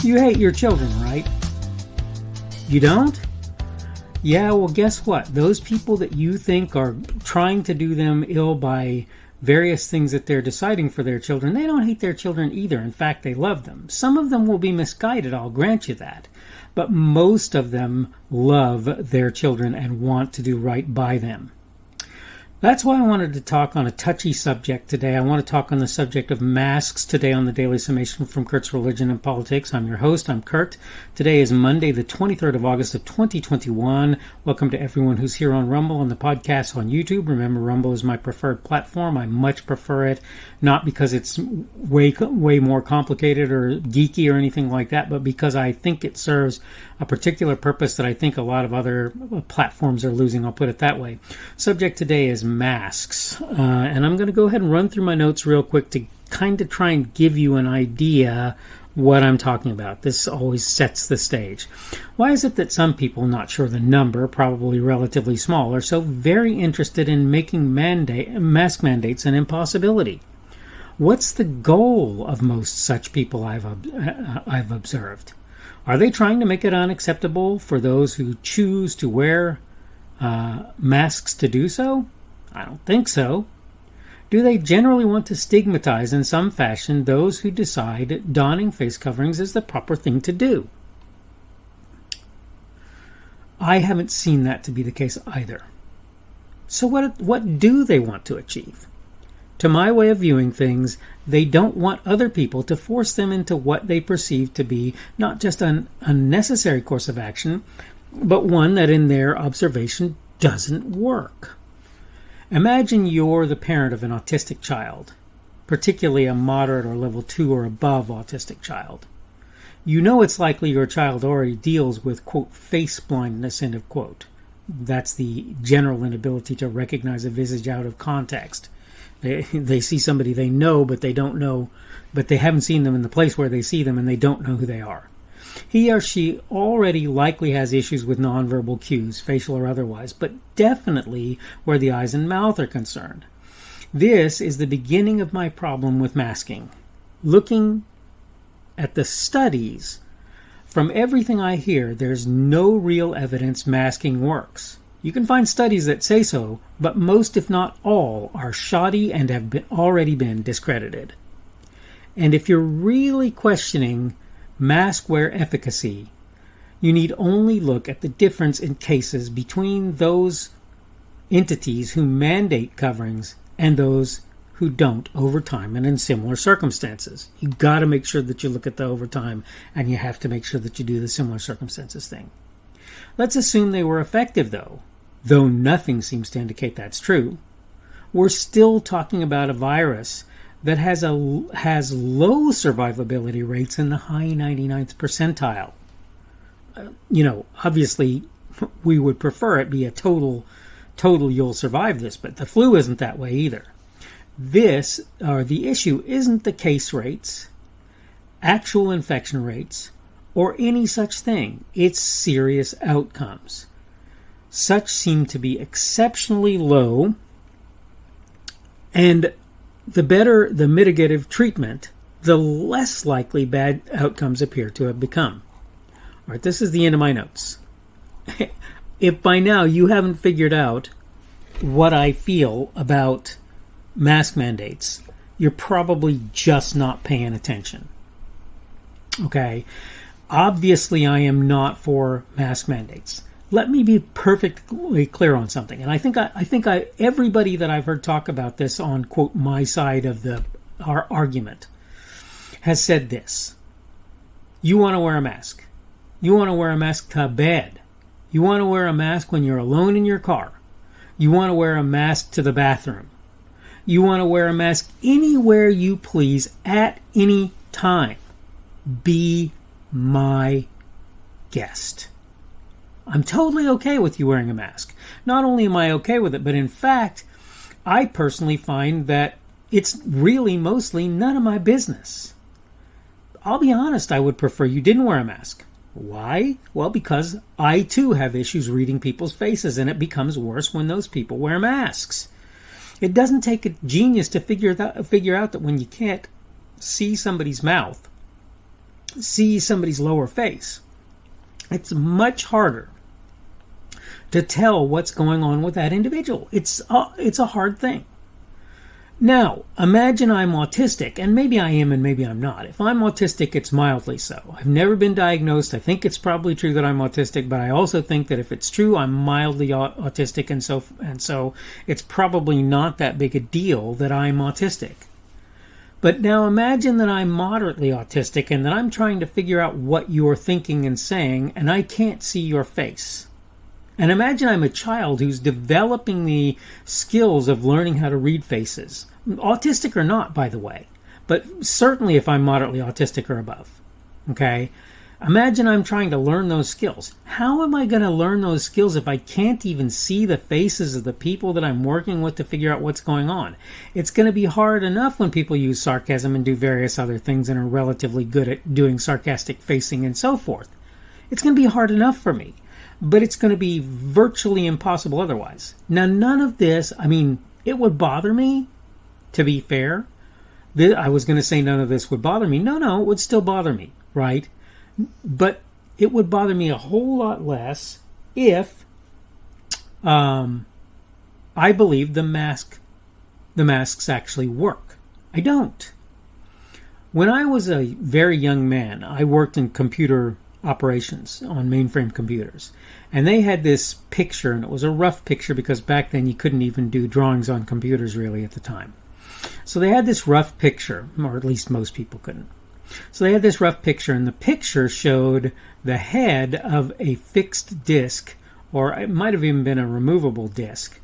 You hate your children, right? You don't? Yeah, well, guess what? Those people that you think are trying to do them ill by various things that they're deciding for their children, they don't hate their children either. In fact, they love them. Some of them will be misguided, I'll grant you that. But most of them love their children and want to do right by them. That's why I wanted to talk on a touchy subject today. I want to talk on the subject of masks today on the Daily Summation from Kurt's Religion and Politics. I'm your host. I'm Kurt. Today is Monday, the 23rd of August of 2021. Welcome to everyone who's here on Rumble and the podcast on YouTube. Remember, Rumble is my preferred platform. I much prefer it, not because it's way more complicated or geeky or anything like that, but because I think it serves a particular purpose that I think a lot of other platforms are losing. I'll put it that way. Subject today is masks. And I'm going to go ahead and run through my notes real quick to kind of try and give you an idea what I'm talking about. This always sets the stage. Why is it that some people, not sure the number, probably relatively small, are so very interested in making mask mandates an impossibility? What's the goal of most such people I've observed? Are they trying to make it unacceptable for those who choose to wear masks to do so? I don't think so. Do they generally want to stigmatize in some fashion those who decide donning face coverings is the proper thing to do? I haven't seen that to be the case either. So what do they want to achieve? To my way of viewing things, they don't want other people to force them into what they perceive to be not just an unnecessary course of action, but one that in their observation doesn't work. Imagine you're the parent of an autistic child, particularly a moderate or level 2 or above autistic child. You know it's likely your child already deals with, quote, face blindness, end of quote. That's the general inability to recognize a visage out of context. They see somebody they know, but they don't know, but they haven't seen them in the place where they see them, and they don't know who they are. He or she already likely has issues with nonverbal cues, facial or otherwise, but definitely where the eyes and mouth are concerned. This is the beginning of my problem with masking. Looking at the studies, from everything I hear, there's no real evidence masking works. You can find studies that say so, but most, if not all, are shoddy and have already been discredited. And if you're really questioning mask wear efficacy, you need only look at the difference in cases between those entities who mandate coverings and those who don't over time and in similar circumstances. You've got to make sure that you look at the over time, and you have to make sure that you do the similar circumstances thing. Let's assume they were effective, though nothing seems to indicate that's true. We're still talking about a virus that has low survivability rates in the high 99th percentile. Obviously, we would prefer it be a total you'll survive this, but the flu isn't that way either. The issue isn't the case rates, actual infection rates, or any such thing. It's serious outcomes. Such seem to be exceptionally low, and the better the mitigative treatment, the less likely bad outcomes appear to have become. All right, this is the end of my notes. If by now you haven't figured out what I feel about mask mandates, you're probably just not paying attention. Okay? Obviously, I am not for mask mandates. Let me be perfectly clear on something. And I think everybody that I've heard talk about this on, quote, my side of our argument has said this. You want to wear a mask. You want to wear a mask to bed. You want to wear a mask when you're alone in your car. You want to wear a mask to the bathroom. You want to wear a mask anywhere you please at any time. Be my guest. I'm totally okay with you wearing a mask. Not only am I okay with it, but in fact, I personally find that it's really mostly none of my business. I'll be honest, I would prefer you didn't wear a mask. Why? Well, because I too have issues reading people's faces, and it becomes worse when those people wear masks. It doesn't take a genius to figure out that when you can't see somebody's mouth see somebody's lower face. It's much harder to tell what's going on with that individual. It's a hard thing. Now, imagine I'm autistic, and maybe I am and maybe I'm not. If I'm autistic, it's mildly so. I've never been diagnosed. I think it's probably true that I'm autistic, but I also think that if it's true, I'm mildly autistic, and so it's probably not that big a deal that I'm autistic. But now imagine that I'm moderately autistic and that I'm trying to figure out what you're thinking and saying, and I can't see your face. And imagine I'm a child who's developing the skills of learning how to read faces. Autistic or not, by the way. But certainly if I'm moderately autistic or above. Okay? Imagine I'm trying to learn those skills. How am I going to learn those skills if I can't even see the faces of the people that I'm working with to figure out what's going on? It's going to be hard enough when people use sarcasm and do various other things and are relatively good at doing sarcastic facing and so forth. It's going to be hard enough for me. But it's going to be virtually impossible otherwise. Now, none of this, it would bother me, to be fair. I was going to say none of this would bother me. No, it would still bother me, right? But it would bother me a whole lot less if I believed the masks actually work. I don't. When I was a very young man, I worked in computer operations on mainframe computers. And they had this picture, and it was a rough picture because back then you couldn't even do drawings on computers really at the time. So they had this rough picture, or at least most people couldn't. So they had this rough picture, and the picture showed the head of a fixed disk, or it might have even been a removable disk,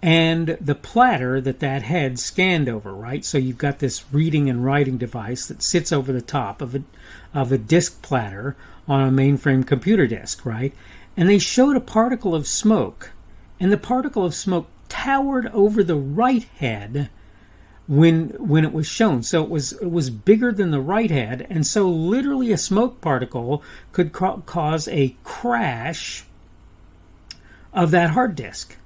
and the platter that head scanned over, right? So you've got this reading and writing device that sits over the top of a disk platter on a mainframe computer disk, right? And they showed a particle of smoke, and the particle of smoke towered over the right head when it was shown. So it was bigger than the right head, and so literally a smoke particle could cause a crash of that hard disk.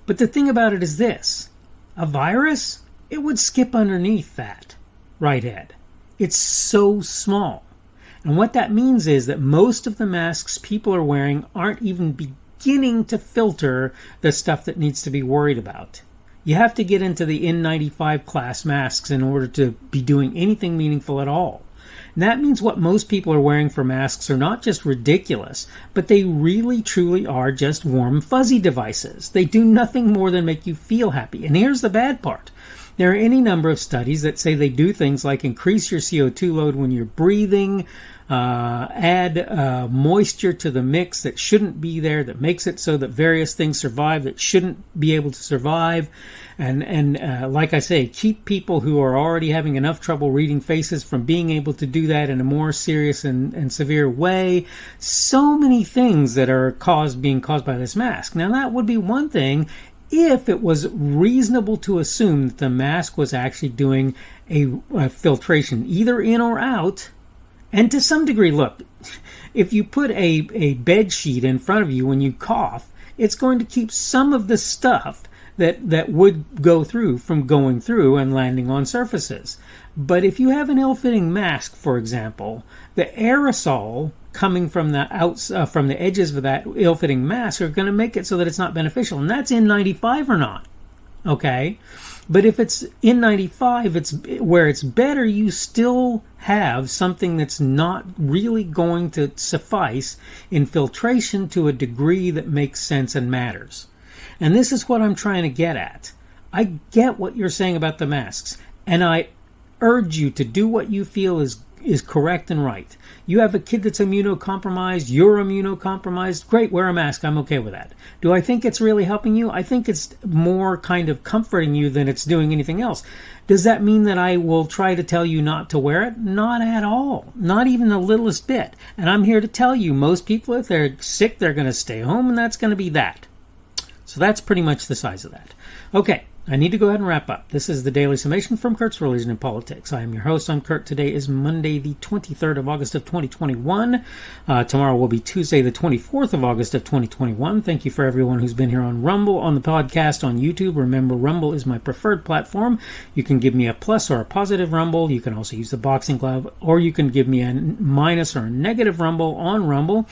But the thing about it is this: a virus, it would skip underneath that right head. It's so small. And what that means is that most of the masks people are wearing aren't even beginning to filter the stuff that needs to be worried about. You have to get into the N95 class masks in order to be doing anything meaningful at all. And that means what most people are wearing for masks are not just ridiculous, but they really truly are just warm fuzzy devices. They do nothing more than make you feel happy. And here's the bad part. There are any number of studies that say they do things like increase your CO2 load when you're breathing, add moisture to the mix that shouldn't be there, that makes it so that various things survive that shouldn't be able to survive. And like I say, keep people who are already having enough trouble reading faces from being able to do that in a more serious and severe way. So many things that are being caused by this mask. Now, that would be one thing if it was reasonable to assume that the mask was actually doing a filtration, either in or out. And to some degree, look, if you put a bed sheet in front of you when you cough, it's going to keep some of the stuff that would go through from going through and landing on surfaces. But if you have an ill-fitting mask, for example, the aerosol coming from the edges of that ill-fitting mask are going to make it so that it's not beneficial. And that's N95 or not. Okay? But if it's N95, it's where it's better, you still have something that's not really going to suffice in filtration to a degree that makes sense and matters. And this is what I'm trying to get at. I get what you're saying about the masks, and I urge you to do what you feel is correct and right. You have a kid that's immunocompromised, you're immunocompromised, great, wear a mask, I'm okay with that. Do I think it's really helping you? I think it's more kind of comforting you than it's doing anything else. Does that mean that I will try to tell you not to wear it? Not at all. Not even the littlest bit. And I'm here to tell you, most people, if they're sick, they're going to stay home, and that's going to be that. So that's pretty much the size of that. Okay, I need to go ahead and wrap up. This is the Daily Summation from Kurt's Religion and Politics. I am your host. I'm Kurt. Today is Monday, the 23rd of August of 2021. Tomorrow will be Tuesday, the 24th of August of 2021. Thank you for everyone who's been here on Rumble, on the podcast, on YouTube. Remember, Rumble is my preferred platform. You can give me a plus or a positive Rumble. You can also use the boxing glove, or you can give me a minus or a negative Rumble on Rumble.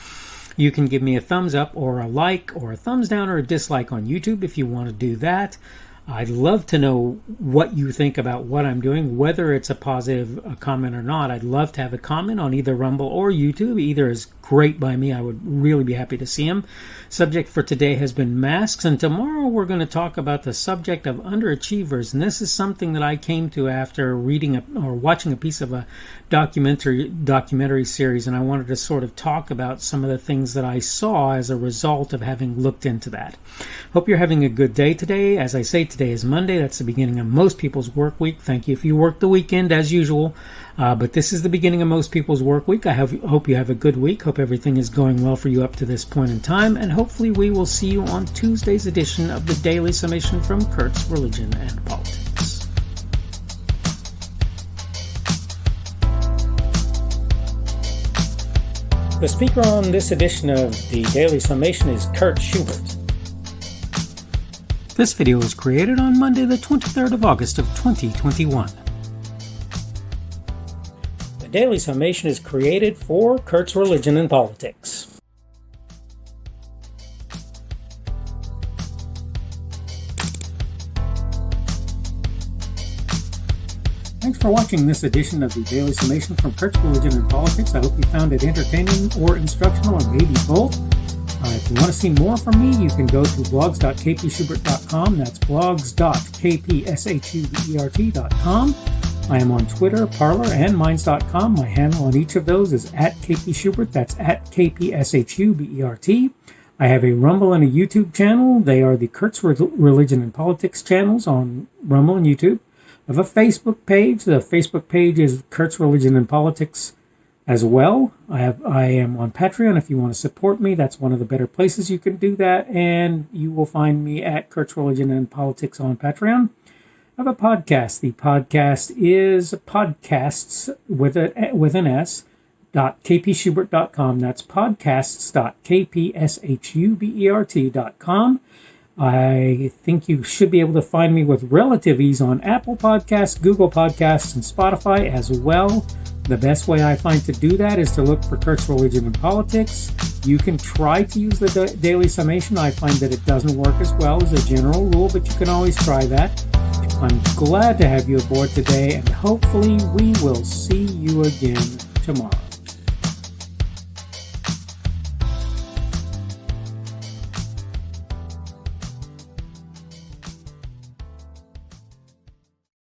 You can give me a thumbs up or a like or a thumbs down or a dislike on YouTube if you want to do that. I'd love to know what you think about what I'm doing, whether it's a positive comment or not. I'd love to have a comment on either Rumble or YouTube. Either is great by me. I would really be happy to see them. Subject for today has been masks, and tomorrow we're going to talk about the subject of underachievers. And this is something that I came to after reading or watching a piece of a documentary series, and I wanted to sort of talk about some of the things that I saw as a result of having looked into that. Hope you're having a good day today. As I say, today is Monday. That's the beginning of most people's work week. Thank you if you work the weekend as usual. But this is the beginning of most people's work week. I hope you have a good week. Hope everything is going well for you up to this point in time. And hopefully we will see you on Tuesday's edition of the Daily Summation from Kurt's Religion and Politics. The speaker on this edition of the Daily Summation is Kurt Schubert. This video was created on Monday, the 23rd of August of 2021. The Daily Summation is created for Kurt's Religion and Politics. Thanks for watching this edition of the Daily Summation from Kurt's Religion and Politics. I hope you found it entertaining or instructional, or maybe both. If you want to see more from me, you can go to blogs.kpschubert.com. That's blogs.kpschubert.com. I am on Twitter, Parler, and Minds.com. My handle on each of those is @kpschubert. That's @kpschubert. I have a Rumble and a YouTube channel. They are the Kurt's Religion and Politics channels on Rumble and YouTube. I have a Facebook page. The Facebook page is Kurt's Religion and Politics as well. I am on Patreon. If you want to support me, that's one of the better places you can do that. And you will find me at Kurt's Religion and Politics on Patreon. I have a podcast. The podcast is podcasts with an S, .kpschubert.com. That's podcasts.kpschubert.com. I think you should be able to find me with relative ease on Apple Podcasts, Google Podcasts, and Spotify as well. The best way I find to do that is to look for Kurt's Religion and Politics. You can try to use the Daily Summation. I find that it doesn't work as well as a general rule, but you can always try that. I'm glad to have you aboard today, and hopefully we will see you again tomorrow.